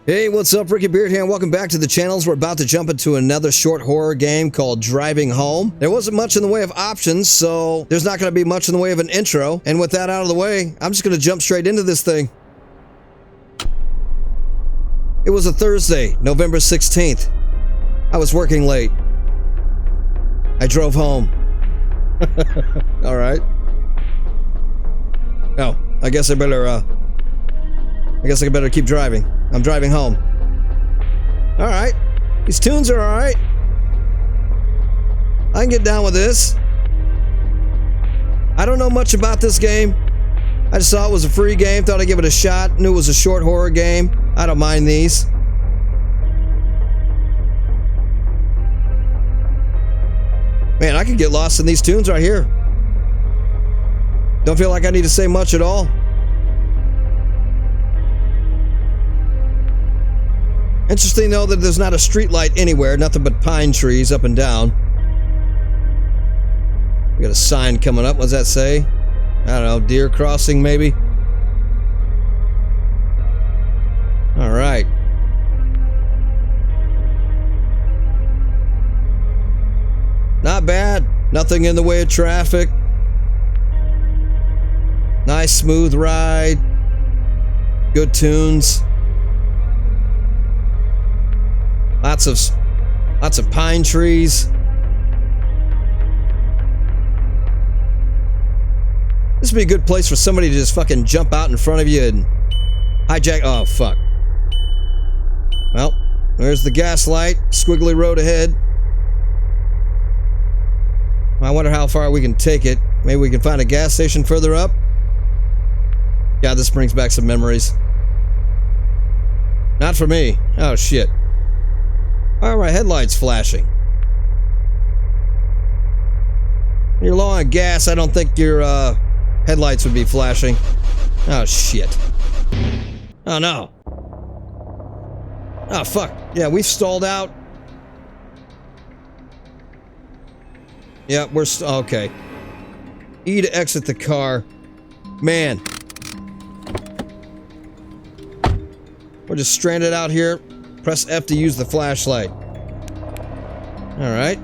Hey, what's up? Ricky Beard here, and welcome back to the channels. We're about to jump into another short horror game called Driving Home. There wasn't much in the way of options, so there's not going to be much in the way of an intro. And with that out of the way, I'm just going to jump straight into this thing. It was a Thursday, November 16th. I was working late. I drove home. All right. Oh, I guess I better keep driving. I'm driving home. All right. These tunes are all right. I can get down with this. I don't know much about this game. I just saw it was a free game, thought I'd give it a shot, knew it was a short horror game. I don't mind these. Man, I could get lost in these tunes right here. Don't feel like I need to say much at all. Interesting, though, that there's not a street light anywhere, nothing but pine trees up and down. We got a sign coming up. What does that say? I don't know, deer crossing, maybe? All right. Not bad. Nothing in the way of traffic. Nice, smooth ride. Good tunes. Lots of pine trees. This would be a good place for somebody to just fucking jump out in front of you and hijack. Oh, fuck. Well, there's the gas light. Squiggly road ahead. I wonder how far we can take it. Maybe we can find a gas station further up. God, this brings back some memories. Not for me. Oh, shit. All right, headlights flashing. You're low on gas. I don't think your headlights would be flashing. Oh, shit. Oh, no. Oh, fuck. Yeah, we've stalled out. Yeah, we're okay. E to exit the car. Man. We're just stranded out here. Press F to use the flashlight. Alright.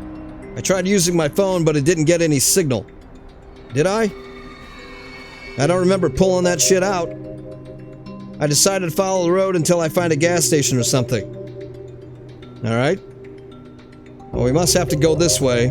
I tried using my phone, but it didn't get any signal. Did I? I don't remember pulling that shit out. I decided to follow the road until I find a gas station or something. Alright. Well, we must have to go this way.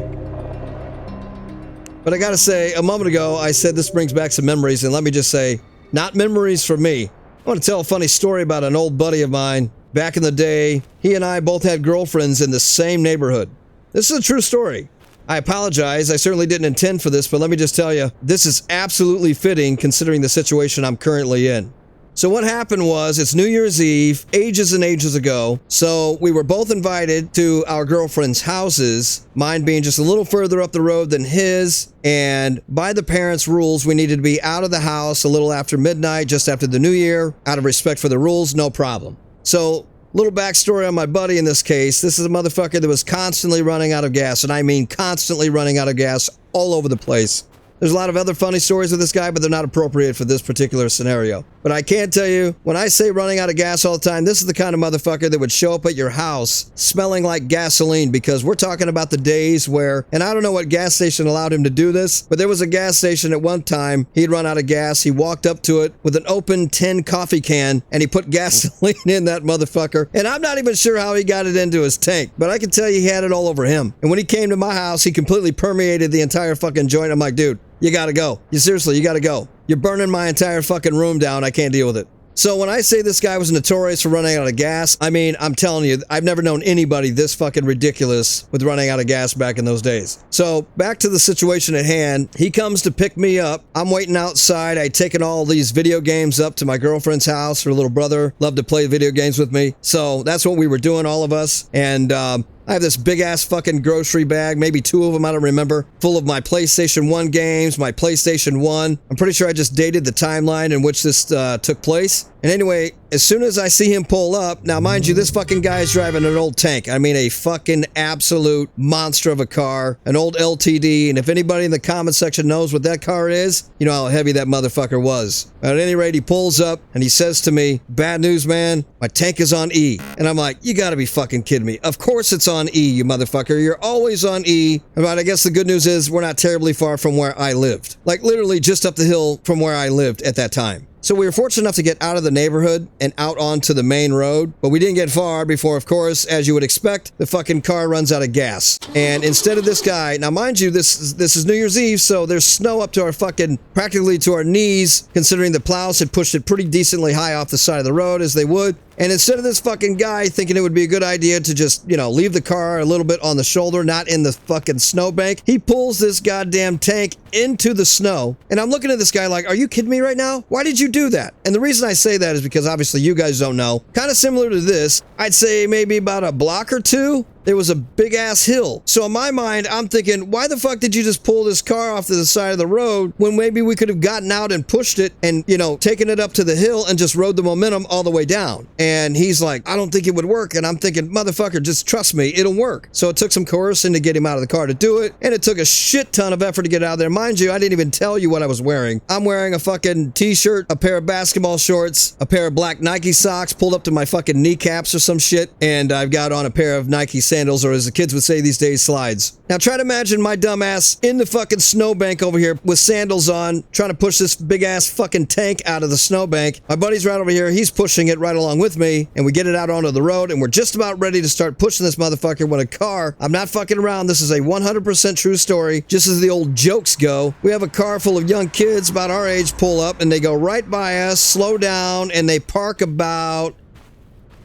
But I gotta say, a moment ago, I said this brings back some memories, and let me just say, not memories for me. I want to tell a funny story about an old buddy of mine. Back in the day, he and I both had girlfriends in the same neighborhood. This is a true story. I apologize, I certainly didn't intend for this, but let me just tell you, this is absolutely fitting considering the situation I'm currently in. So what happened was, it's New Year's Eve, ages and ages ago, so we were both invited to our girlfriends' houses, mine being just a little further up the road than his, and by the parents' rules, we needed to be out of the house a little after midnight, just after the New Year, out of respect for the rules, no problem. So, little backstory on my buddy in this case. This is a motherfucker that was constantly running out of gas, and I mean constantly running out of gas all over the place. There's a lot of other funny stories with this guy, but they're not appropriate for this particular scenario. But I can tell you, when I say running out of gas all the time, this is the kind of motherfucker that would show up at your house smelling like gasoline, because we're talking about the days where, and I don't know what gas station allowed him to do this, but there was a gas station at one time, he'd run out of gas, he walked up to it with an open tin coffee can, and he put gasoline in that motherfucker, and I'm not even sure how he got it into his tank, but I can tell you he had it all over him. And when he came to my house, he completely permeated the entire fucking joint. I'm like, dude, you gotta go. Seriously, you gotta go. You're burning my entire fucking room down. I can't deal with it. So when I say this guy was notorious for running out of gas, I mean, I'm telling you, I've never known anybody this fucking ridiculous with running out of gas back in those days. So back to the situation at hand. He comes to pick me up. I'm waiting outside. I'd taken all these video games up to my girlfriend's house. Her little brother loved to play video games with me. So that's what we were doing, all of us. And I have this big-ass fucking grocery bag, maybe two of them, I don't remember, full of my PlayStation 1 games, my PlayStation 1. I'm pretty sure I just dated the timeline in which this took place. And anyway, as soon as I see him pull up, now mind you, this fucking guy is driving an old tank. I mean, a fucking absolute monster of a car, an old LTD. And if anybody in the comment section knows what that car is, you know how heavy that motherfucker was. At any rate, he pulls up and he says to me, "Bad news, man. My tank is on E." And I'm like, you gotta be fucking kidding me. Of course it's on E, you motherfucker. You're always on E. But I guess the good news is we're not terribly far from where I lived. Like literally just up the hill from where I lived at that time. So we were fortunate enough to get out of the neighborhood and out onto the main road, but we didn't get far before, of course, as you would expect, the fucking car runs out of gas. And instead of this guy, now mind you, this is New Year's Eve, so there's snow up to our fucking, practically to our knees, considering the plows had pushed it pretty decently high off the side of the road, as they would. And instead of this fucking guy thinking it would be a good idea to just, you know, leave the car a little bit on the shoulder, not in the fucking snowbank, he pulls this goddamn tank into the snow. And I'm looking at this guy like, are you kidding me right now? Why did you do that? And the reason I say that is because obviously you guys don't know. Kind of similar to this, I'd say maybe about a block or two, there was a big ass hill. So in my mind, I'm thinking, why the fuck did you just pull this car off to the side of the road when maybe we could have gotten out and pushed it and, you know, taken it up to the hill and just rode the momentum all the way down? And he's like, I don't think it would work. And I'm thinking, motherfucker, just trust me, it'll work. So it took some coercing to get him out of the car to do it. And it took a shit ton of effort to get out of there. Mind you, I didn't even tell you what I was wearing. I'm wearing a fucking t-shirt, a pair of basketball shorts, a pair of black Nike socks pulled up to my fucking kneecaps or some shit. And I've got on a pair of Nike sandals, or as the kids would say these days, slides. Now try to imagine my dumb ass in the fucking snowbank over here with sandals on, trying to push this big ass fucking tank out of the snowbank. My buddy's right over here, he's pushing it right along with me, and we get it out onto the road, and we're just about ready to start pushing this motherfucker when a car, I'm not fucking around, this is a 100% true story, just as the old jokes go, we have a car full of young kids about our age pull up, and they go right by us, slow down, and they park about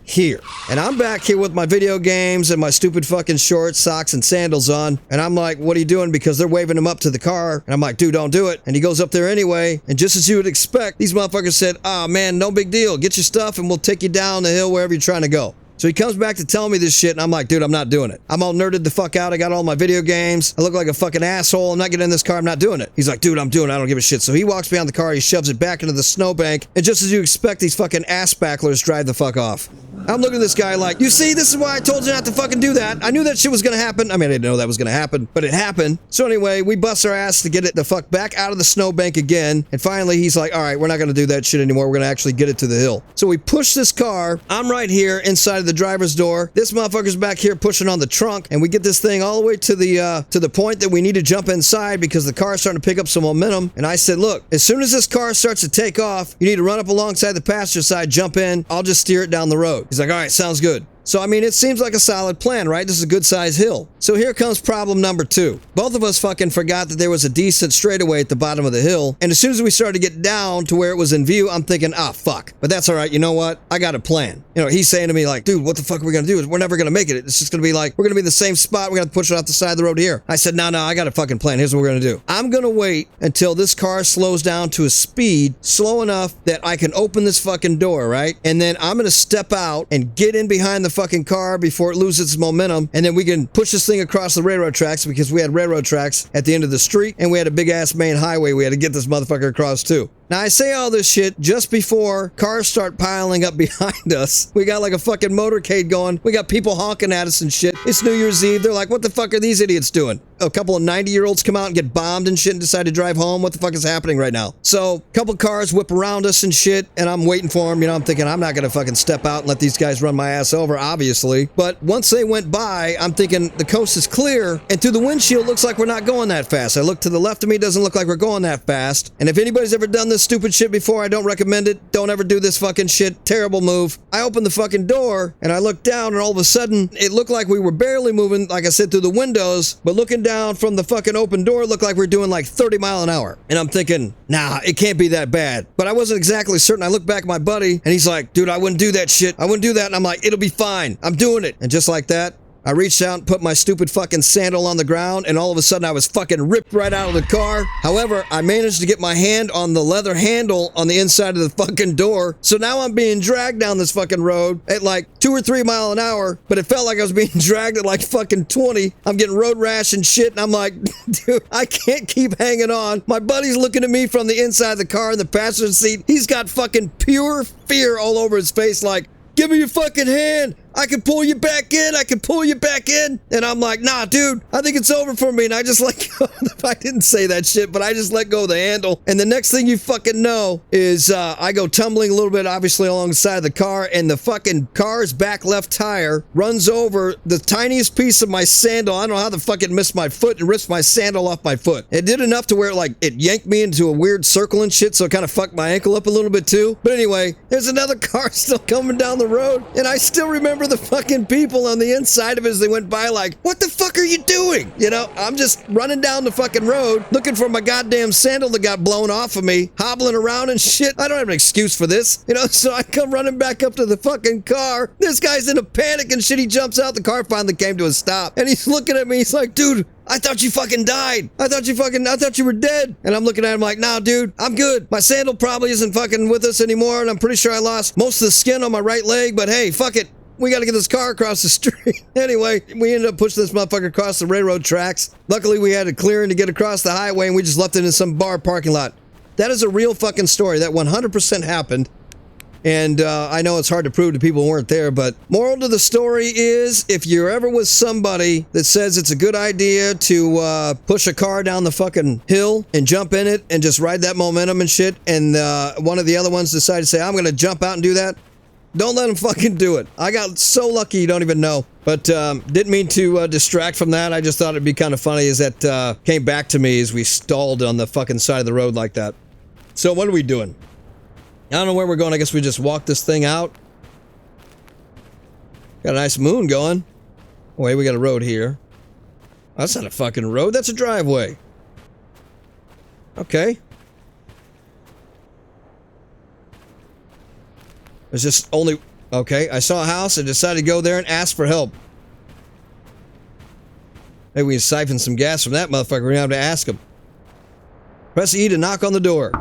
here. And I'm back here with my video games and my stupid fucking shorts, socks, and sandals on. And I'm like, what are you doing? Because they're waving him up to the car. And I'm like, dude, don't do it. And he goes up there anyway. And just as you would expect, these motherfuckers said, ah, man, no big deal. Get your stuff and we'll take you down the hill wherever you're trying to go. So he comes back to tell me this shit, and I'm like, dude, I'm not doing it. I'm all nerded the fuck out. I got all my video games. I look like a fucking asshole. I'm not getting in this car. I'm not doing it. He's like, dude, I'm doing it. I don't give a shit. So he walks behind the car. He shoves it back into the snowbank. And just as you expect, these fucking ass backlers drive the fuck off. I'm looking at this guy like, you see, this is why I told you not to fucking do that. I knew that shit was gonna happen. I mean, I didn't know that was gonna happen, but it happened. So anyway, we bust our ass to get it the fuck back out of the snowbank again. And finally, he's like, all right, we're not gonna do that shit anymore. We're gonna actually get it to the hill. So we push this car. I'm right here inside of the driver's door. This motherfucker's back here pushing on the trunk, and we get this thing all the way to the point that we need to jump inside because the car's starting to pick up some momentum. And I said, look, as soon as this car starts to take off, you need to run up alongside the passenger side, jump in. I'll just steer it down the road. He's like, all right, sounds good. So, I mean, it seems like a solid plan, right? This is a good size hill. So here comes problem number 2. Both of us fucking forgot that there was a decent straightaway at the bottom of the hill. And as soon as we started to get down to where it was in view, I'm thinking, ah, fuck. But that's all right. You know what? I got a plan. You know, he's saying to me like, dude, what the fuck are we going to do? We're never going to make it. It's just going to be like, we're going to be in the same spot. We're going to push it off the side of the road here. I said, no, I got a fucking plan. Here's what we're going to do. I'm going to wait until this car slows down to a speed slow enough that I can open this fucking door, right? And then I'm going to step out and get in behind the fucking car before it loses its momentum, and then we can push this thing across the railroad tracks because we had railroad tracks at the end of the street, and we had a big ass main highway we had to get this motherfucker across too. Now, I say all this shit just before cars start piling up behind us. We got like a fucking motorcade going. We got people honking at us and shit. It's New Year's Eve. They're like, what the fuck are these idiots doing? A couple of 90-year-olds come out and get bombed and shit and decide to drive home. What the fuck is happening right now? So, a couple cars whip around us and shit, and I'm waiting for them. You know, I'm thinking, I'm not gonna fucking step out and let these guys run my ass over, obviously. But once they went by, I'm thinking, the coast is clear, and through the windshield, looks like we're not going that fast. I look to the left of me, doesn't look like we're going that fast. And if anybody's ever done this stupid shit before, I don't recommend it. Don't ever do this fucking shit. Terrible move. I opened the fucking door, and I looked down, and all of a sudden, it looked like we were barely moving, like I said, through the windows, but looking down from the fucking open door, it looked like we're doing like 30 miles an hour. And I'm thinking, nah, it can't be that bad. But I wasn't exactly certain. I looked back at my buddy, and he's like, dude, I wouldn't do that shit. I wouldn't do that. And I'm like, it'll be fine. I'm doing it. And just like that, I reached out and put my stupid fucking sandal on the ground, and all of a sudden I was fucking ripped right out of the car. However, I managed to get my hand on the leather handle on the inside of the fucking door. So now I'm being dragged down this fucking road at like 2 or 3 miles an hour, but it felt like I was being dragged at like fucking 20. I'm getting road rash and shit, and I'm like, dude, I can't keep hanging on. My buddy's looking at me from the inside of the car in the passenger seat. He's got fucking pure fear all over his face, like, give me your fucking hand. I can pull you back in. I can pull you back in. And I'm like, nah, dude, I think it's over for me. And I just let go. I didn't say that shit, but I just let go of the handle. And the next thing you fucking know is I go tumbling a little bit, obviously, along the side of the car. And the fucking car's back left tire runs over the tiniest piece of my sandal. I don't know how the fuck it missed my foot and ripped my sandal off my foot. It did enough to where it yanked me into a weird circle and shit. So it kind of fucked my ankle up a little bit too. But anyway, there's another car still coming down the road. And I still remember the fucking people on the inside of it as they went by like, what the fuck are you doing? You know, I'm just running down the fucking road looking for my goddamn sandal that got blown off of me, hobbling around and shit. I don't have an excuse for this, you know, so I come running back up to the fucking car. This guy's in a panic and shit. He jumps out. The car finally came to a stop and he's looking at me. He's like, dude, I thought you fucking died. I thought you were dead. And I'm looking at him like, nah, dude, I'm good. My sandal probably isn't fucking with us anymore. And I'm pretty sure I lost most of the skin on my right leg, but hey, fuck it. We got to get this car across the street. Anyway, we ended up pushing this motherfucker across the railroad tracks. Luckily, we had a clearing to get across the highway, and we just left it in some bar parking lot. That is a real fucking story. That 100% happened. And I know it's hard to prove to people who weren't there, but moral to the story is, if you're ever with somebody that says it's a good idea to push a car down the fucking hill and jump in it and just ride that momentum and shit, and one of the other ones decide to say, I'm going to jump out and do that, don't let them fucking do it. I got so lucky you don't even know. But didn't mean to distract from that. I just thought it'd be kind of funny as that came back to me as we stalled on the fucking side of the road like that. So what are we doing? I don't know where we're going. I guess we just walk this thing out. Got a nice moon going. Wait, we got a road here. That's not a fucking road. That's a driveway. Okay. There's just only... Okay, I saw a house. I decided to go there and ask for help. Maybe we can siphon some gas from that motherfucker. We're gonna have to ask him. Press E to knock on the door.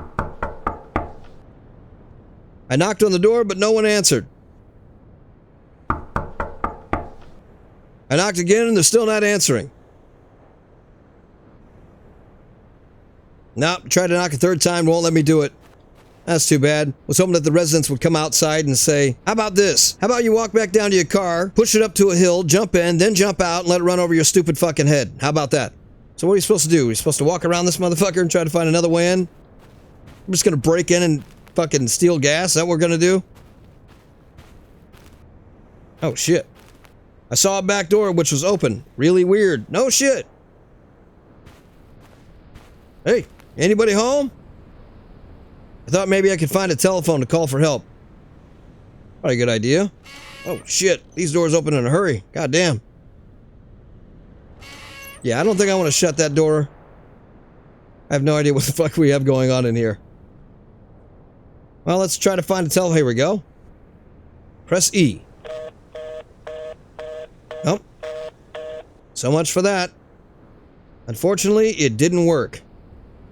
I knocked on the door, but no one answered. I knocked again, and they're still not answering. Nope, tried to knock a third time, won't let me do it. That's too bad. Was hoping that the residents would come outside and say, how about this? How about you walk back down to your car, push it up to a hill, jump in, then jump out and let it run over your stupid fucking head. How about that? So what are you supposed to do? Are you supposed to walk around this motherfucker and try to find another way in? I'm just gonna break in and fucking steal gas? Is that what we're gonna do? Oh shit. I saw a back door which was open. Really weird. No shit. Hey, anybody home? I thought maybe I could find a telephone to call for help. Probably a good idea. Oh shit, these doors open in a hurry. God damn. Yeah, I don't think I want to shut that door. I have no idea what the fuck we have going on in here. Well, let's try to find a telephone. Here we go. Press E. Oh. So much for that. Unfortunately, it didn't work.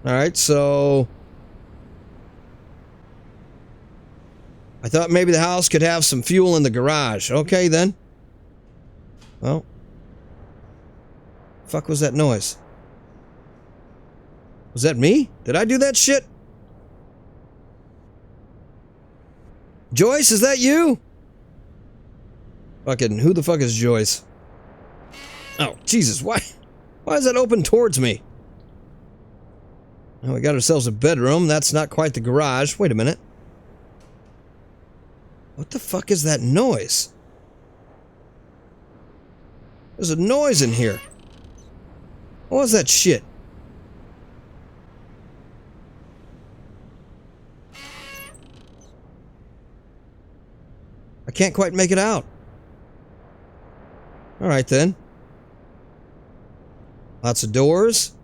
Alright, so... I thought maybe the house could have some fuel in the garage. Okay, then. Well. Fuck was that noise? Was that me? Did I do that shit? Joyce, is that you? Fucking, who the fuck is Joyce? Oh, Jesus, why is that open towards me? Well, we got ourselves a bedroom. That's not quite the garage. Wait a minute. What the fuck is that noise? There's a noise in here. What was that shit? I can't quite make it out. Alright then. Lots of doors.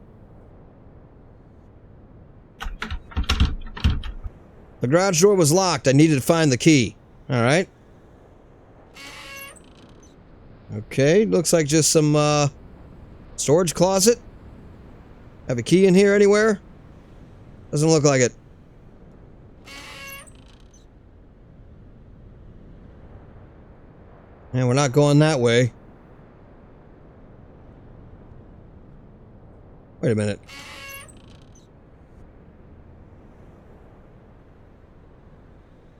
The garage door was locked. I needed to find the key. Alright. Okay, looks like just some storage closet. Have a key in here anywhere? Doesn't look like it. And we're not going that way. Wait a minute.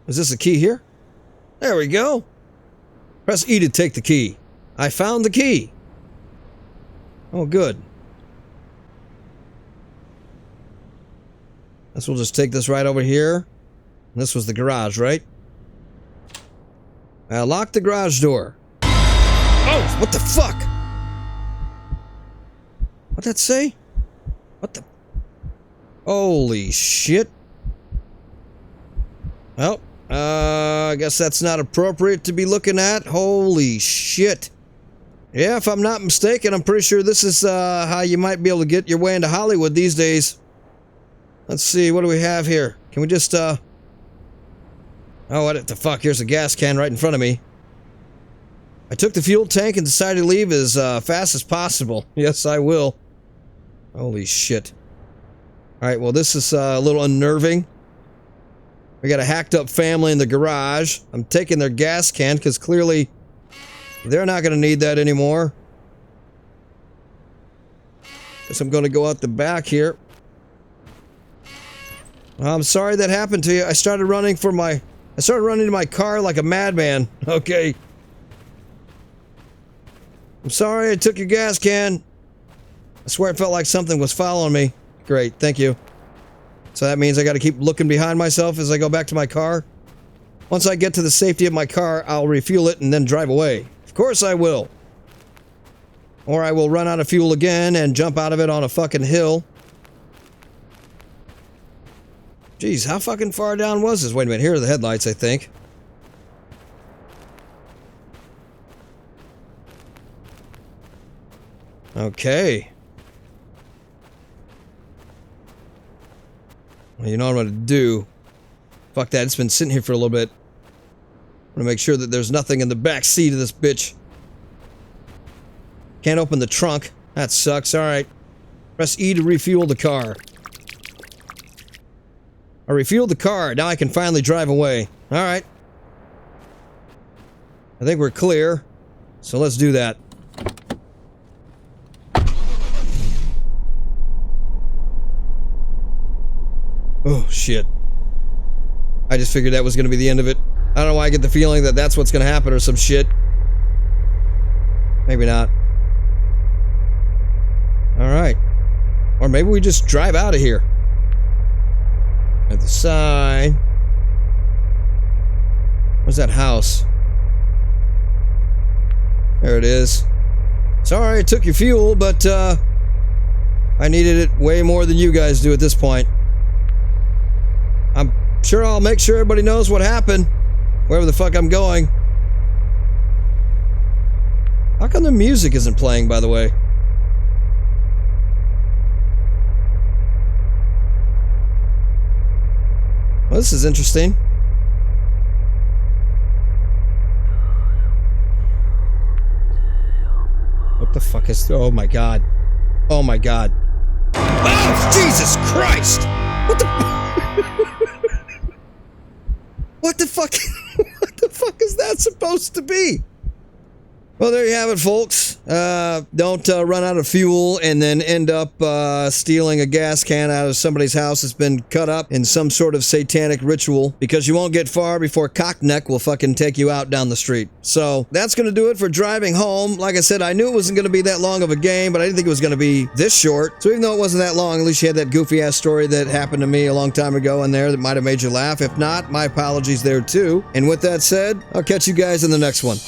Is this a key here? There we go. Press E to take the key. I found the key. Oh, good. Guess we'll just take this right over here. And this was the garage, right? I locked the garage door. Oh, what the fuck? What'd that say? What the? Holy shit. Well, I guess that's not appropriate to be looking at. Holy shit. Yeah, if I'm not mistaken, I'm pretty sure this is how you might be able to get your way into Hollywood these days. Let's see, what do we have here? Can we just, oh, what the fuck? Here's a gas can right in front of me. I took the fuel tank and decided to leave as fast as possible. Yes, I will. Holy shit. Alright, well, this is a little unnerving. We got a hacked up family in the garage. I'm taking their gas can because clearly they're not going to need that anymore. Guess I'm going to go out the back here. I'm sorry that happened to you. I started running to my car like a madman. Okay. I'm sorry I took your gas can. I swear it felt like something was following me. Great, thank you. So that means I gotta keep looking behind myself as I go back to my car? Once I get to the safety of my car, I'll refuel it and then drive away. Of course I will. Or I will run out of fuel again and jump out of it on a fucking hill. Jeez, how fucking far down was this? Wait a minute, here are the headlights, I think. Okay. Well, you know what I'm gonna do. Fuck that, it's been sitting here for a little bit. I'm gonna make sure that there's nothing in the back seat of this bitch. Can't open the trunk. That sucks, alright. Press E to refuel the car. I refueled the car, now I can finally drive away. Alright. I think we're clear. So let's do that. Oh, shit. I just figured that was going to be the end of it. I don't know why I get the feeling that that's what's going to happen or some shit. Maybe not. Alright. Or maybe we just drive out of here. At the side. Where's that house? There it is. Sorry I took your fuel, but I needed it way more than you guys do at this point. I'm sure I'll make sure everybody knows what happened, wherever the fuck I'm going. How come the music isn't playing, by the way? Well, this is interesting. What the fuck is... Oh my god. Oh my god. Oh, Jesus Christ! What the... What the fuck? What the fuck is that supposed to be? Well, there you have it, folks. Don't run out of fuel and then end up stealing a gas can out of somebody's house that's been cut up in some sort of satanic ritual, because you won't get far before Cockneck will fucking take you out down the street. So that's going to do it for driving home. Like I said, I knew it wasn't going to be that long of a game, but I didn't think it was going to be this short. So even though it wasn't that long, at least you had that goofy ass story that happened to me a long time ago in there that might have made you laugh. If not, my apologies there too. And with that said, I'll catch you guys in the next one.